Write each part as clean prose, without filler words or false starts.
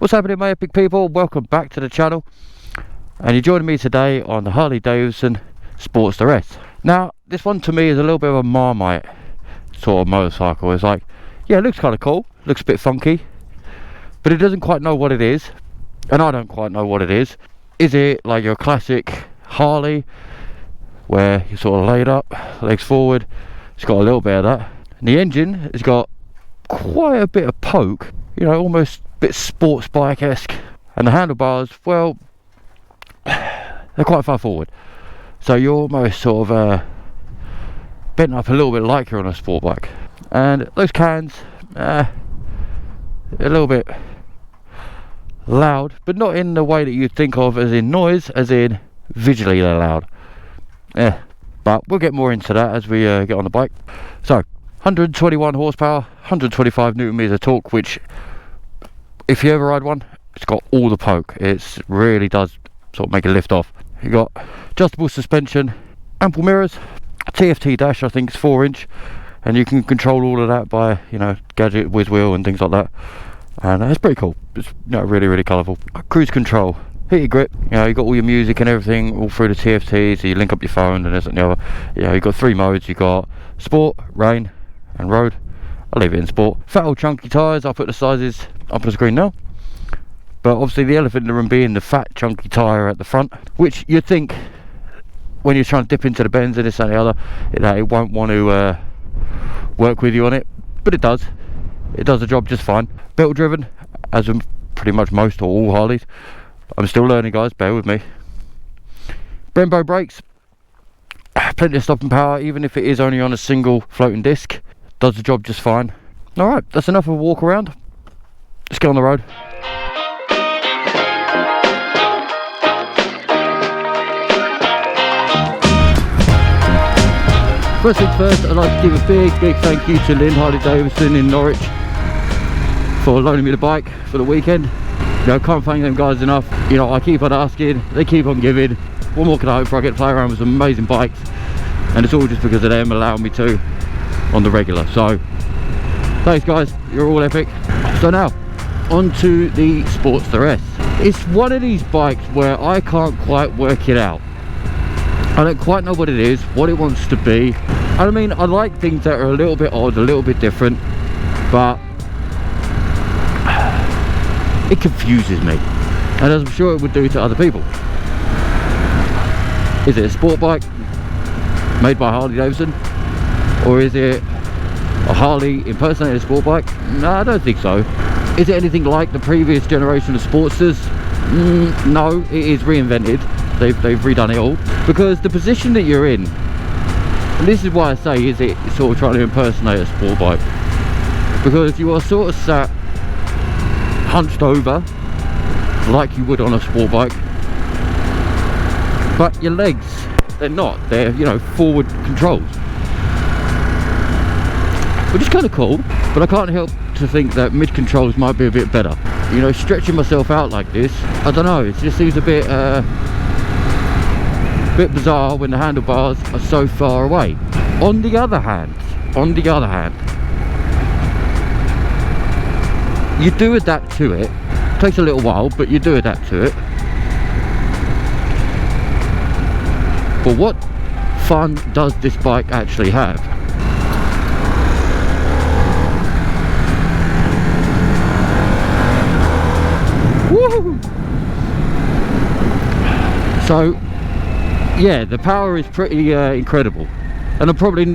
What's happening, my epic people? Welcome back to the channel, and you're joining me today on the Harley Davidson Sportster S. Now this one to me is a little bit of a Marmite sort of motorcycle. It's like, yeah, it looks kind of cool, looks a bit funky, but it doesn't quite know what it is, and I don't quite know what it is. Is it like your classic Harley where you're sort of laid up, legs forward? It's got a little bit of that, and the engine has got quite a bit of poke, you know, almost a bit sports bike-esque, and the handlebars, well, they're quite far forward, so you're almost sort of bent up a little bit like you're on a sport bike. And those cans, a little bit loud, but not in the way that you'd think of as in noise, as in visually they're loud. Yeah, but we'll get more into that as we get on the bike. So 121 horsepower, 125 newton meters of torque, which if you ever ride one, it's got all the poke. It really does sort of make it lift off. You got adjustable suspension, ample mirrors, a TFT dash, I think it's 4-inch, and you can control all of that by, you know, gadget, whiz wheel and things like that, and it's pretty cool. It's, you know, really colourful. Cruise control, heated grip, you know, you got all your music and everything all through the TFT, so you link up your phone and this and the other. You know, you got 3 modes. You got sport, rain and road. I'll leave it in sport. Fat old chunky tyres, I'll put the sizes up on the screen now, but obviously the elephant in the room being the fat chunky tyre at the front, which you'd think when you're trying to dip into the bends and this and the other, it won't want to work with you on it, but it does. It does the job just fine. Belt driven, as in pretty much most or all Harleys. I'm still learning, guys, bear with me. Brembo brakes, plenty of stopping power, even if it is only on a single floating disc. Does the job just fine. Alright, that's enough of a walk around. Let's get on the road. First things first, I'd like to give a big thank you to Lynn Harley Davidson in Norwich for loaning me the bike for the weekend. You know, can't thank them guys enough. You know, I keep on asking, they keep on giving. What more can I hope for? I get to play around with some amazing bikes, and it's all just because of them allowing me to on the regular. So thanks guys, you're all epic. So now on to the Sportster S. It's one of these bikes where I can't quite work it out. I don't quite know what it is, what it wants to be. I mean, I like things that are a little bit odd, a little bit different, but it confuses me, and as I'm sure it would do to other people. Is it a sport bike made by Harley Davidson, or is it a Harley impersonating a sport bike? No, I don't think so. Is it anything like the previous generation of Sportsters? No, it is reinvented. They've redone it all, because the position that you're in, and this is why I say is it sort of trying to impersonate a sport bike, because you are sort of sat hunched over like you would on a sport bike, but your legs, they're not, they're, you know, forward controls, which is kind of cool. But I can't help to think that mid controls might be a bit better. You know, stretching myself out like this, I don't know, it just seems a bit bizarre when the handlebars are so far away. On the other hand, you do adapt to it. It takes a little while, but you do adapt to it. But what fun does this bike actually have? Woo! So yeah, the power is pretty incredible, and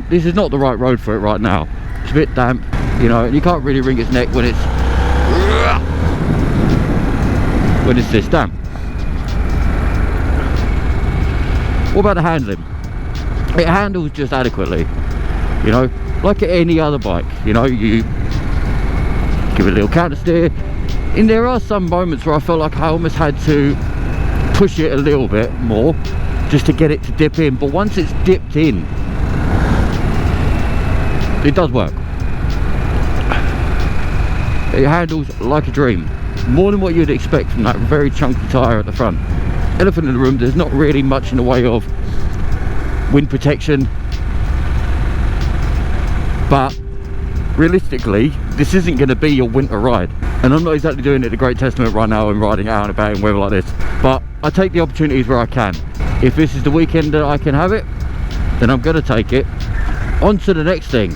this is not the right road for it right now. It's a bit damp, you know, and you can't really wring its neck when it's this damp. What about the handling? It handles just adequately, you know, like any other bike. You know, you give it a little counter steer, and there are some moments where I felt like I almost had to push it a little bit more just to get it to dip in, but once it's dipped in, it does work. It handles like a dream, more than what you'd expect from that very chunky tyre at the front. Elephant in the room, there's not really much in the way of wind protection, but realistically this isn't going to be your winter ride. And I'm not exactly doing it to great testament right now and riding out and about in weather like this, but I take the opportunities where I can. If this is the weekend that I can have it, then I'm gonna take it. On to the next thing.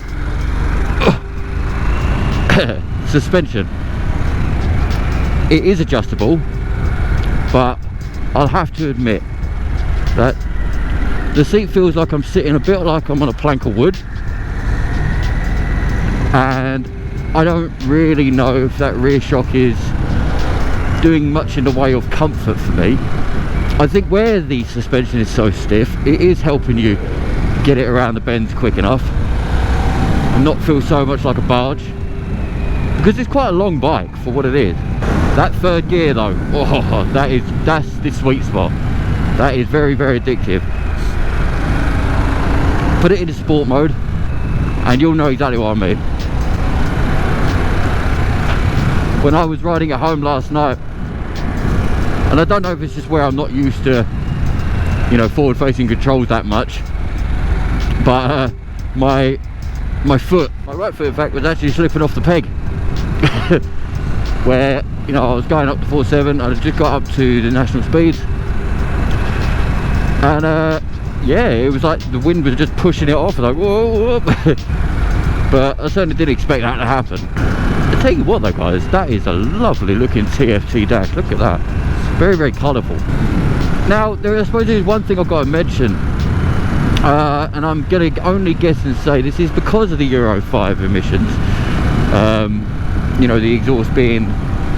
Suspension. It is adjustable, but I'll have to admit that the seat feels like I'm sitting a bit like I'm on a plank of wood, and I don't really know if that rear shock is doing much in the way of comfort for me. I think where the suspension is so stiff, it is helping you get it around the bends quick enough and not feel so much like a barge, because it's quite a long bike for what it is. That third gear though, oh, that's the sweet spot. That is very, very addictive. Put it into sport mode and you'll know exactly what I mean. When I was riding at home last night, and I don't know if it's just where I'm not used to, you know, forward facing controls that much, but my foot, my right foot in fact, was actually slipping off the peg. Where, you know, I was going up to 47, I just got up to the national speeds, and yeah, it was like the wind was just pushing it off, like whoa, whoa. But I certainly didn't expect that to happen. I tell you what though guys, that is a lovely looking TFT dash. Look at that, very, very colourful. Now I suppose there's one thing I've got to mention, and I'm gonna only guess and say this is because of the Euro 5 emissions. You know, the exhaust being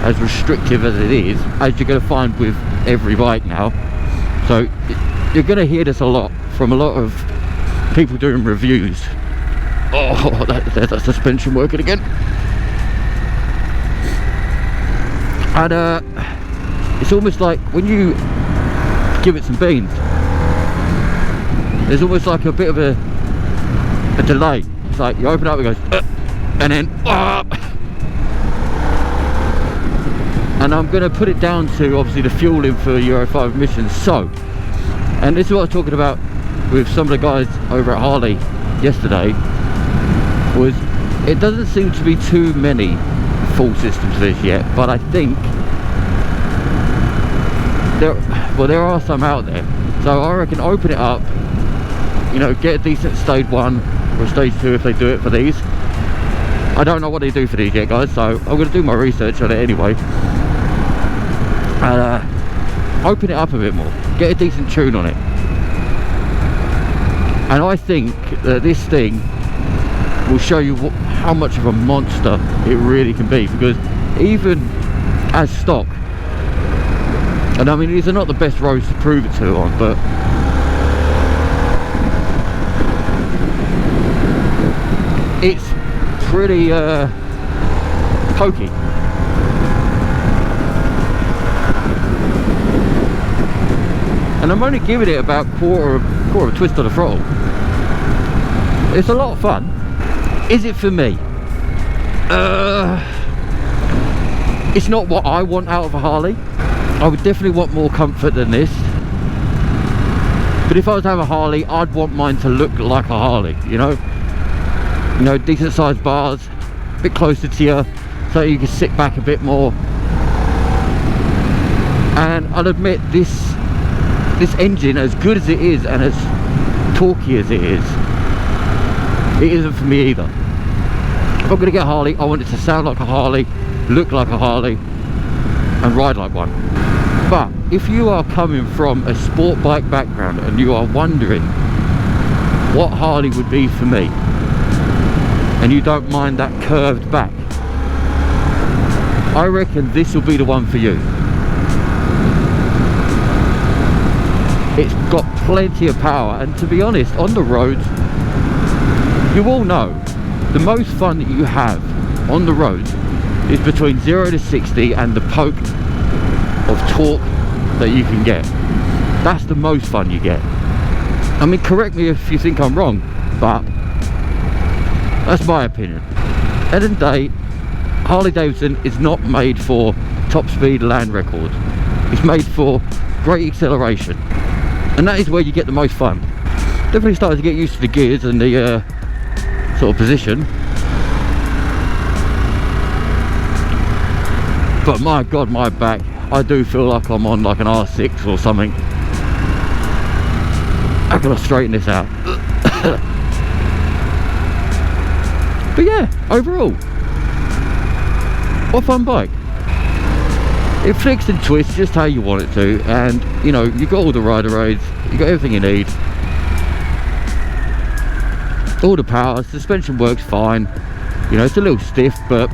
as restrictive as it is, as you're going to find with every bike now. So you're going to hear this a lot from a lot of people doing reviews. Oh, there's that suspension working again. And it's almost like when you give it some beans, there's almost like a bit of a delay. It's like you open up, it goes and then and I'm going to put it down to obviously the fueling for Euro 5 emissions. So, and this is what I was talking about with some of the guys over at Harley yesterday, was it doesn't seem to be too many full systems of this yet, but I think there are some out there. So I reckon open it up, you know, get a decent stage 1 or stage 2 if they do it for these. I don't know what they do for these yet guys, so I'm going to do my research on it anyway. And open it up a bit more, get a decent tune on it, and I think that this thing will show you how much of a monster it really can be, because even as stock, and I mean these are not the best roads to prove it to on, but it's pretty pokey. And I'm only giving it about quarter of a twist of the throttle. It's a lot of fun. Is it for me? It's not what I want out of a Harley. I would definitely want more comfort than this. But if I was to have a Harley, I'd want mine to look like a Harley, you know? You know, decent sized bars, a bit closer to you, so you can sit back a bit more. And I'll admit, this engine, as good as it is and as torquey as it isn't for me either. If I'm going to get a Harley, I want it to sound like a Harley, look like a Harley, and ride like one. But if you are coming from a sport bike background and you are wondering what Harley would be for me, and you don't mind that curved back, I reckon this will be the one for you. It's got plenty of power, and to be honest, on the roads, you all know the most fun that you have on the roads is between 0 to 60 and the poke of torque that you can get. That's the most fun you get. I mean, correct me if you think I'm wrong, but that's my opinion. At the end of the day, Harley Davidson is not made for top speed land records. It's made for great acceleration, and that is where you get the most fun. Definitely started to get used to the gears and the sort of position. But my god, my back, I do feel like I'm on like an R6 or something. I gotta straighten this out. But yeah, overall, what a fun bike. It flicks and twists just how you want it to, and you know, you got all the rider aids, you got everything you need, all the power, suspension works fine. You know, it's a little stiff, but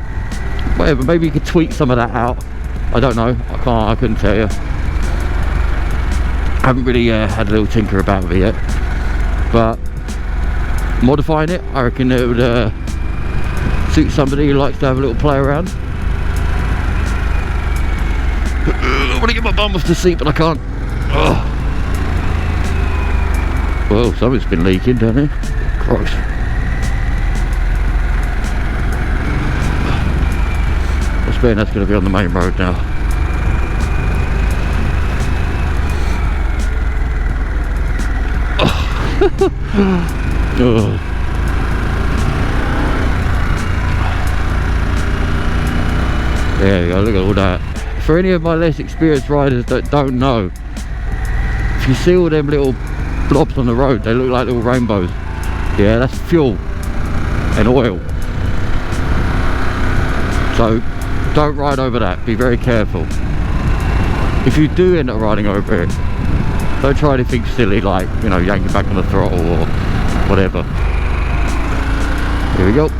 whatever, maybe you could tweak some of that out. I don't know, I couldn't tell you. I haven't really had a little tinker about it yet, but modifying it, I reckon it would suit somebody who likes to have a little play around. I want to get my bum off the seat, but I can't. Oh. Well, something's been leaking down here. Christ. I suppose that's going to be on the main road now. Oh. There you go, look at all that. For any of my less experienced riders that don't know, if you see all them little blobs on the road, they look like little rainbows. Yeah, that's fuel and oil. So don't ride over that, be very careful. If you do end up riding over it, don't try anything silly like, you know, yanking back on the throttle or whatever. Here we go.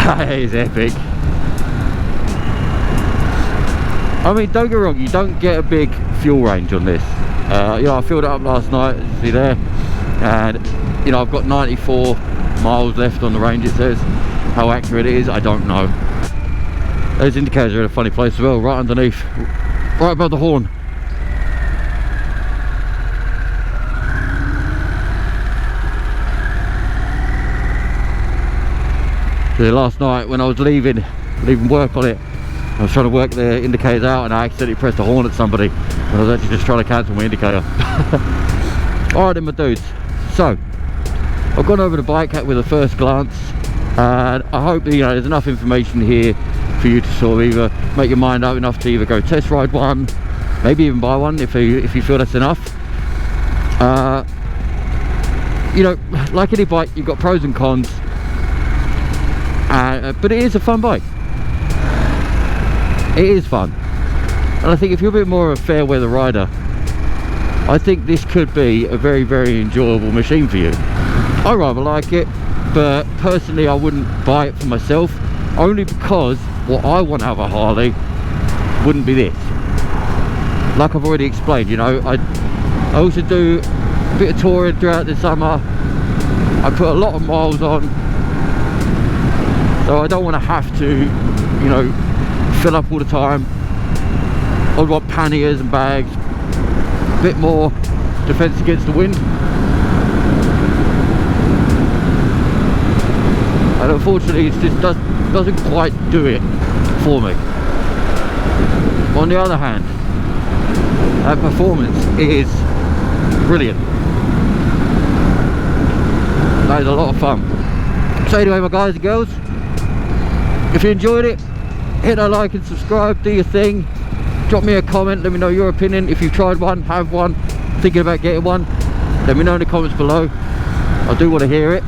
That is epic. I mean, don't get me wrong, you don't get a big fuel range on this. You know, I filled it up last night, as you see there, and you know, I've got 94 miles left on the range, it says. How accurate it is, I don't know. Those indicators are in a funny place as well, right underneath, right above the horn. So last night when I was leaving work on it, I was trying to work the indicators out and I accidentally pressed the horn at somebody when I was actually just trying to cancel my indicator. Alright then my dudes, so I've gone over the bike with a first glance, and I hope, you know, there's enough information here for you to sort of either make your mind up enough to either go test ride one, maybe even buy one if you feel that's enough. You know, like any bike, you've got pros and cons, but it is a fun bike. It is fun, and I think if you're a bit more of a fair weather rider, I think this could be a very, very enjoyable machine for you. I rather like it, but personally I wouldn't buy it for myself, only because what I want out of a Harley wouldn't be this. Like I've already explained, you know, I also do a bit of touring throughout the summer. I put a lot of miles on, so I don't want to have to, you know, fill up all the time. I would want panniers and bags, a bit more defense against the wind. And unfortunately it just doesn't quite do it for me. On the other hand, that performance is brilliant. That is a lot of fun. So anyway, my guys and girls, if you enjoyed it, hit that like and subscribe, do your thing, drop me a comment, let me know your opinion. If you've tried one, have one, thinking about getting one, let me know in the comments below. I do want to hear it.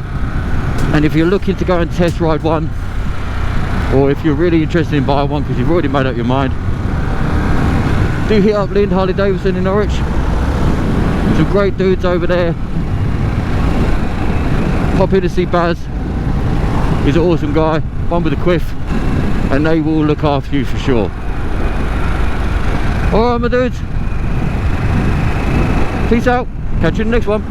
And if you're looking to go and test ride one, or if you're really interested in buying one because you've already made up your mind, do hit up Lynn Harley Davidson in Norwich. Some great dudes over there. Pop in to see Baz, he's an awesome guy, one with a quiff, and they will look after you for sure. Alright my dudes, peace out, catch you in the next one.